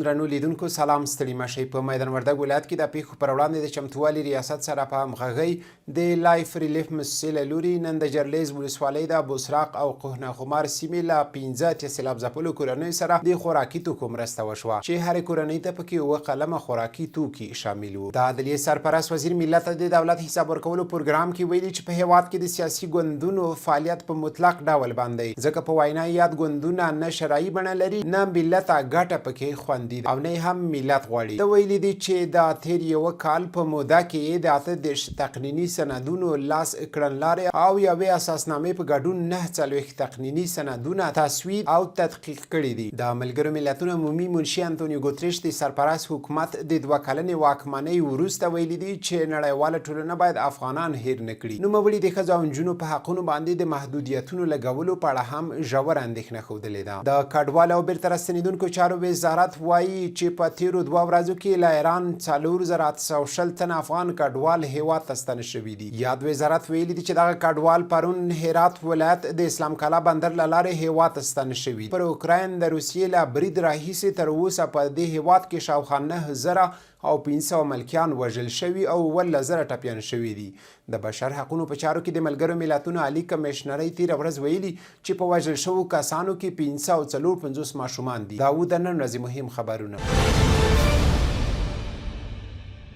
درنو لیدونکو سلام ستړي مشئ. په میدان وردګ ولایت کې د پیښو پر وړاندې د چمتووالي ریاست سره په همغږۍ د لایف ریلیف موسسې له لوري نن د جرلیز ولسوالۍ د بوسراق او قهنه خمار سیمې له 15 سیلاب ځپلو کورنیو سره د خوراکي توکو مرسته وشوه چې هرې کورنۍ ته پکې 7 قلمه خوراکي توکي شامل وو. د عدلیې سرپرست وزیر ملت ته د دولت حساب ورکولو پروګرام کې ویلي چې په هیواد کې د سیاسي ګوندونو فعالیت په مطلق ډول باندې ځکه په وینا یاد ګوندونه نه شرعي بڼه لري نه ملت ګټه پکې خوندي او نه هم ملت غواړي. د ویلي دي چې د تیر یو کال په موده کې د 8 تقنیني سندونو لاس کړنلارې او یوې اساسنامې په ګډون 9 تقنیني سندونه تصویب او تدقیق کړي دي. د ملګرو ملتونو عمومي منشي انټونیو ګوتریش د سرپرست حکومت د 2 کلنې واکمنۍ وروسته ویلي دي چې نړیواله ټولنه باید افغانان هیر نه کړي. نوموړي د ښځو او نجونو په حقونو باندې د محدودیتونو لګولو په اړه هم ژوره اندېښنه ښودلې ده. د کډوالو او بیرته راستنېدونکو چارو وزارت وایي چې په تیرو 2 ورځو کې له ایران 4800 تن افغان کډوال هیواد ته ستانه شوي دي. یاد وزارت ویلي دي چې دغه کډوال پرون هرات ولایت د اسلام کلا بندر له لارې هیواد ته ستانه شوي. پر اوکراین د روسیې له برید راهیسې تر اوسه په دې هیواد کې شاوخوا 9000 او 500 ملکیان وژل شوي او 1000 ټپیان شوي دي. د بشر حقونو په چارو کې د ملګرو ملتونو عالی کمشنرۍ تیره ورځ ویلي چې په وژل شوو کسانو کې 554 ماشومان دي. دا و د نن ورځې مهم خبرونه.